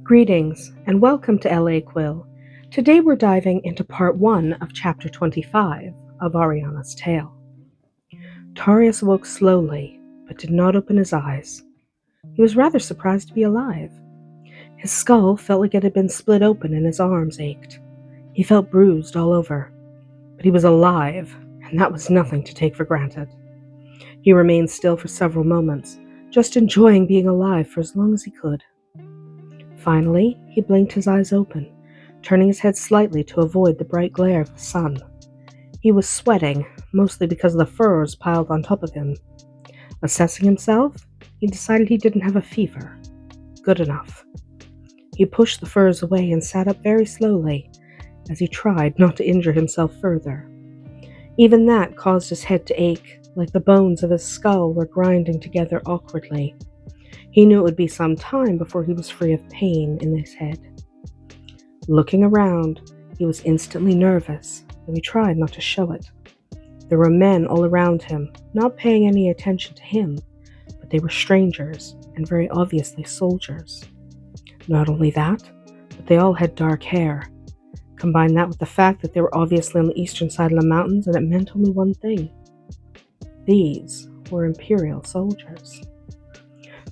Greetings, and welcome to LA Quill. Today we're diving into part 1 of chapter 25 of Arianna's tale. Tarius woke slowly, but did not open his eyes. He was rather surprised to be alive. His skull felt like it had been split open and his arms ached. He felt bruised all over, but he was alive, and that was nothing to take for granted. He remained still for several moments, just enjoying being alive for as long as he could. Finally, he blinked his eyes open, turning his head slightly to avoid the bright glare of the sun. He was sweating, mostly because of the furs piled on top of him. Assessing himself, he decided he didn't have a fever. Good enough. He pushed the furs away and sat up very slowly, as he tried not to injure himself further. Even that caused his head to ache, like the bones of his skull were grinding together awkwardly. He knew it would be some time before he was free of pain in his head. Looking around, he was instantly nervous, though he tried not to show it. There were men all around him, not paying any attention to him, but they were strangers, and very obviously soldiers. Not only that, but they all had dark hair. Combine that with the fact that they were obviously on the eastern side of the mountains, and it meant only one thing. These were Imperial soldiers.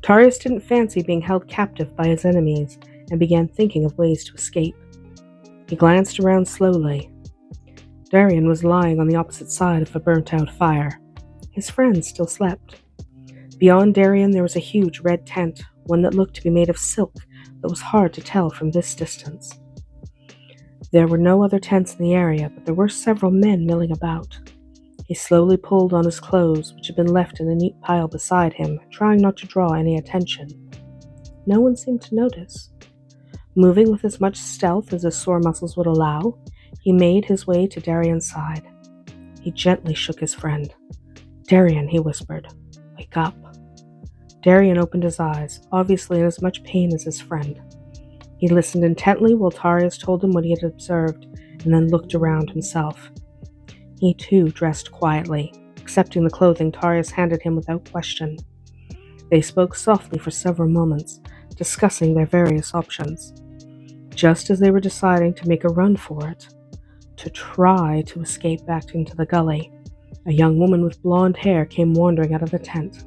Tarius didn't fancy being held captive by his enemies and began thinking of ways to escape. He glanced around slowly. Darian was lying on the opposite side of a burnt-out fire. His friends still slept. Beyond Darian there was a huge red tent, one that looked to be made of silk that was hard to tell from this distance. There were no other tents in the area, but there were several men milling about. He slowly pulled on his clothes, which had been left in a neat pile beside him, trying not to draw any attention. No one seemed to notice. Moving with as much stealth as his sore muscles would allow, he made his way to Darian's side. He gently shook his friend. "Darian," he whispered, "wake up." Darian opened his eyes, obviously in as much pain as his friend. He listened intently while Tarius told him what he had observed, and then looked around himself. He too dressed quietly, accepting the clothing Tarius handed him without question. They spoke softly for several moments, discussing their various options. Just as they were deciding to make a run for it, to try to escape back into the gully, a young woman with blonde hair came wandering out of the tent.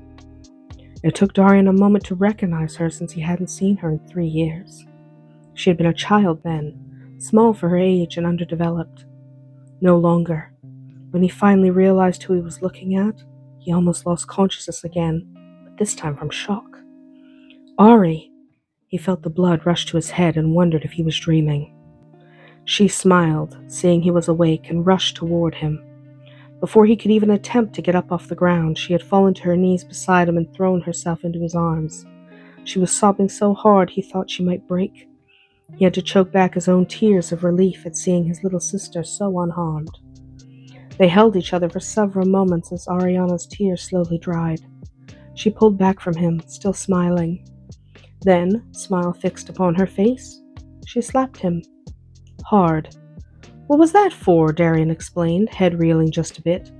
It took Darian a moment to recognize her since he hadn't seen her in 3 years. She had been a child then, small for her age and underdeveloped. No longer. When he finally realized who he was looking at, he almost lost consciousness again, but this time from shock. "Ari!" He felt the blood rush to his head and wondered if he was dreaming. She smiled, seeing he was awake, and rushed toward him. Before he could even attempt to get up off the ground, she had fallen to her knees beside him and thrown herself into his arms. She was sobbing so hard he thought she might break. He had to choke back his own tears of relief at seeing his little sister so unharmed. They held each other for several moments as Arianna's tears slowly dried. She pulled back from him, still smiling. Then, smile fixed upon her face, she slapped him. Hard. "What was that for?" Darian explained, head reeling just a bit.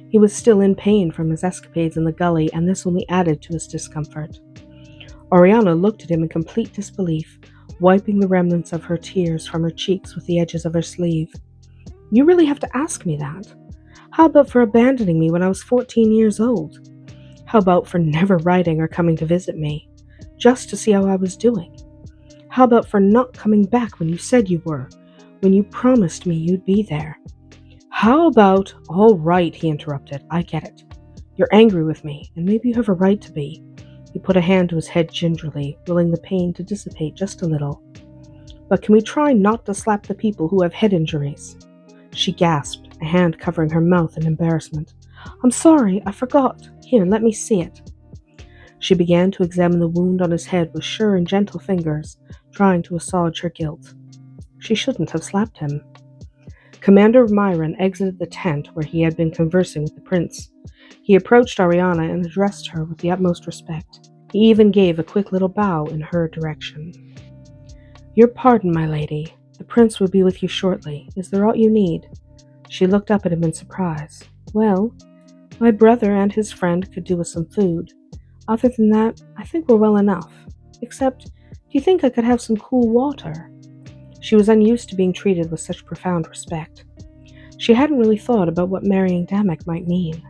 He was still in pain from his escapades in the gully, and this only added to his discomfort. Arianna looked at him in complete disbelief, wiping the remnants of her tears from her cheeks with the edges of her sleeve. "You really have to ask me that? How about for abandoning me when I was 14 years old? How about for never writing or coming to visit me, just to see how I was doing? How about for not coming back when you said you were, when you promised me you'd be there? How about—" "All right," he interrupted, "I get it. You're angry with me, and maybe you have a right to be." He put a hand to his head gingerly, willing the pain to dissipate just a little. "But can we try not to slap the people who have head injuries?" She gasped, a hand covering her mouth in embarrassment. "I'm sorry, I forgot. Here, let me see it." She began to examine the wound on his head with sure and gentle fingers, trying to assuage her guilt. She shouldn't have slapped him. Commander Myron exited the tent where he had been conversing with the prince. He approached Arianna and addressed her with the utmost respect. He even gave a quick little bow in her direction. "Your pardon, my lady. The prince will be with you shortly. Is there aught you need?" She looked up at him in surprise. "Well, my brother and his friend could do with some food. Other than that, I think we're well enough. Except, you think I could have some cool water?" She was unused to being treated with such profound respect. She hadn't really thought about what marrying Damek might mean.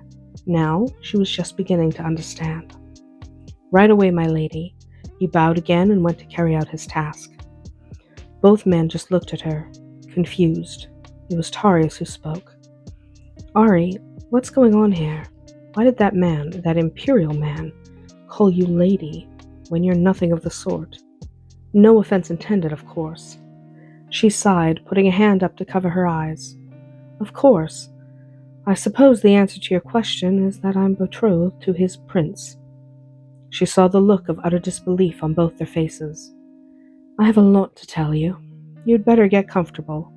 Now she was just beginning to understand. "Right away, my lady." He bowed again and went to carry out his task. Both men just looked at her, confused. It was Tarius who spoke. "Ari, what's going on here? Why did that man, that Imperial man, call you lady when you're nothing of the sort? No offense intended, of course." She sighed, putting a hand up to cover her eyes. "Of course. I suppose the answer to your question is that I'm betrothed to his prince." She saw the look of utter disbelief on both their faces. "I have a lot to tell you. You'd better get comfortable."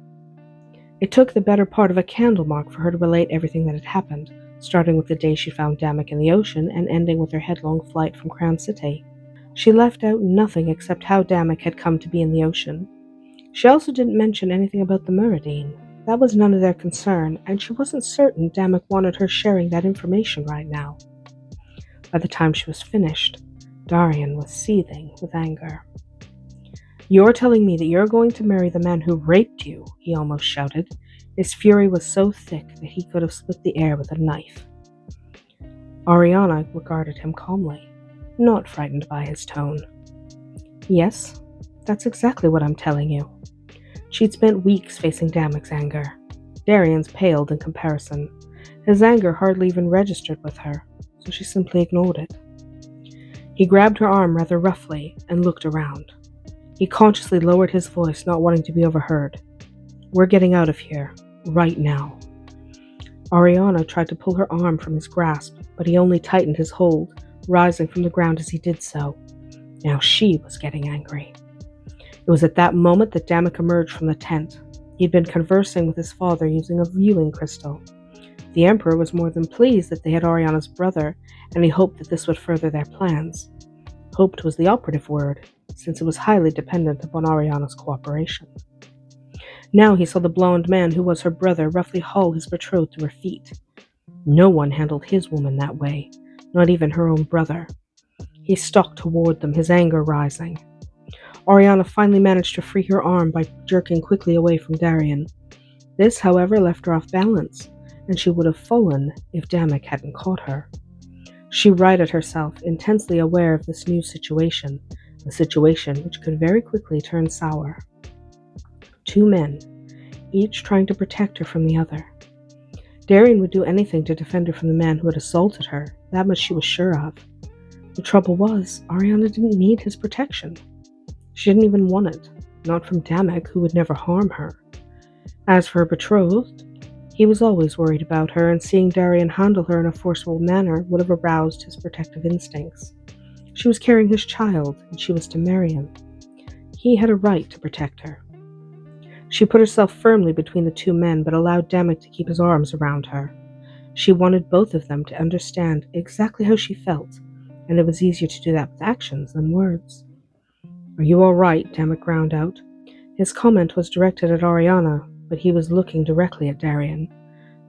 It took the better part of a candle mark for her to relate everything that had happened, starting with the day she found Damek in the ocean and ending with her headlong flight from Crown City. She left out nothing except how Damek had come to be in the ocean. She also didn't mention anything about the Muradin. That was none of their concern, and she wasn't certain Damek wanted her sharing that information right now. By the time she was finished, Darian was seething with anger. "You're telling me that you're going to marry the man who raped you?" he almost shouted. His fury was so thick that he could have split the air with a knife. Arianna regarded him calmly, not frightened by his tone. "Yes, that's exactly what I'm telling you." She'd spent weeks facing Damek's anger. Darian's paled in comparison. His anger hardly even registered with her, so she simply ignored it. He grabbed her arm rather roughly and looked around. He consciously lowered his voice, not wanting to be overheard. "We're getting out of here, right now." Arianna tried to pull her arm from his grasp, but he only tightened his hold, rising from the ground as he did so. Now she was getting angry. It was at that moment that Damek emerged from the tent. He'd been conversing with his father using a viewing crystal. The Emperor was more than pleased that they had Arianna's brother, and he hoped that this would further their plans. Hoped was the operative word, since it was highly dependent upon Arianna's cooperation. Now he saw the blonde man who was her brother roughly haul his betrothed to her feet. No one handled his woman that way, not even her own brother. He stalked toward them, his anger rising. Arianna finally managed to free her arm by jerking quickly away from Darian. This, however, left her off balance, and she would have fallen if Damek hadn't caught her. She righted herself, intensely aware of this new situation, a situation which could very quickly turn sour. Two men, each trying to protect her from the other. Darian would do anything to defend her from the man who had assaulted her, that much she was sure of. The trouble was, Arianna didn't need his protection. She didn't even want it, not from Damek, who would never harm her. As for her betrothed, he was always worried about her, and seeing Darian handle her in a forceful manner would have aroused his protective instincts. She was carrying his child, and she was to marry him. He had a right to protect her. She put herself firmly between the two men, but allowed Damek to keep his arms around her. She wanted both of them to understand exactly how she felt, and it was easier to do that with actions than words. "Are you all right?" Damek ground out. His comment was directed at Arianna, but he was looking directly at Darian.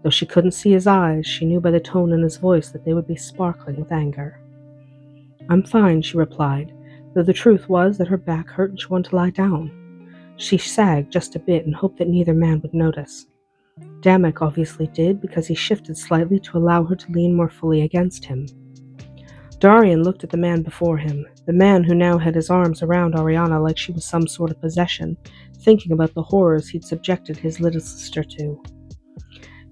Though she couldn't see his eyes, she knew by the tone in his voice that they would be sparkling with anger. "I'm fine," she replied, though the truth was that her back hurt and she wanted to lie down. She sagged just a bit and hoped that neither man would notice. Damek obviously did, because he shifted slightly to allow her to lean more fully against him. Darian looked at the man before him, the man who now had his arms around Arianna like she was some sort of possession, thinking about the horrors he'd subjected his little sister to.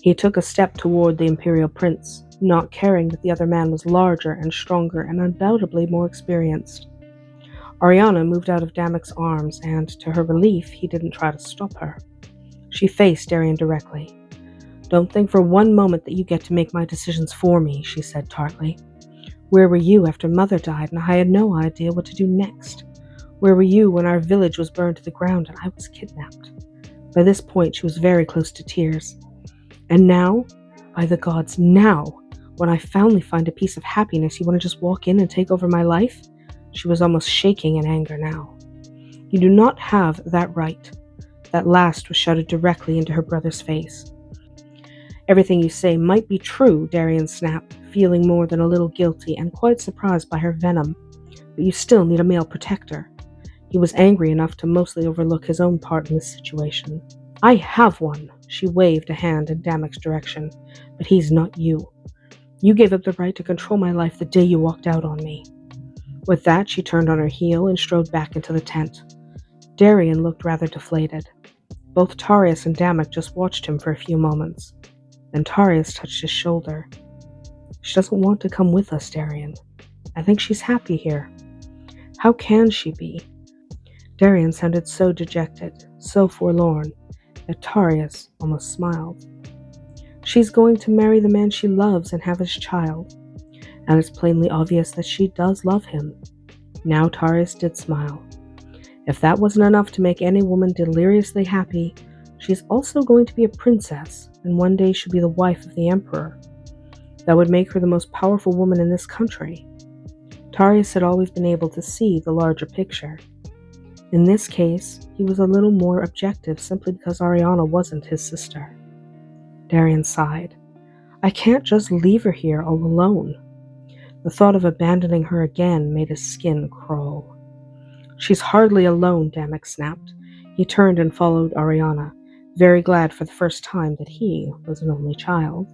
He took a step toward the Imperial prince, not caring that the other man was larger and stronger and undoubtedly more experienced. Arianna moved out of Damek's arms, and, to her relief, he didn't try to stop her. She faced Darian directly. "Don't think for one moment that you get to make my decisions for me," she said tartly. "Where were you after Mother died and I had no idea what to do next? Where were you when our village was burned to the ground and I was kidnapped?" By this point, she was very close to tears. "And now, by the gods, now, when I finally find a piece of happiness, you want to just walk in and take over my life?" She was almost shaking in anger now. "You do not have that right." That last was shouted directly into her brother's face. "Everything you say might be true," Darian snapped, feeling more than a little guilty and quite surprised by her venom. "But you still need a male protector. He was angry enough to mostly overlook his own part in this situation. I have one, she waved a hand in Damek's direction, but he's not you. You gave up the right to control my life the day you walked out on me. With that, she turned on her heel and strode back into the tent. Darian looked rather deflated. Both Tarius and Damek just watched him for a few moments. Then Tarius touched his shoulder. She doesn't want to come with us, Darian. I think she's happy here. How can she be? Darian sounded so dejected, so forlorn, that Tarius almost smiled. She's going to marry the man she loves and have his child, and it's plainly obvious that she does love him. Now Tarius did smile. If that wasn't enough to make any woman deliriously happy, she's also going to be a princess, and one day she'll be the wife of the Emperor. That would make her the most powerful woman in this country. Tarius had always been able to see the larger picture. In this case, he was a little more objective simply because Arianna wasn't his sister. Darian sighed. I can't just leave her here all alone. The thought of abandoning her again made his skin crawl. She's hardly alone, Damek snapped. He turned and followed Arianna, very glad for the first time that he was an only child.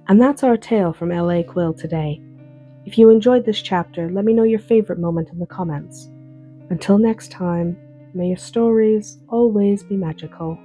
And that's our tale from L.A. Quill today. If you enjoyed this chapter, let me know your favorite moment in the comments. Until next time, may your stories always be magical.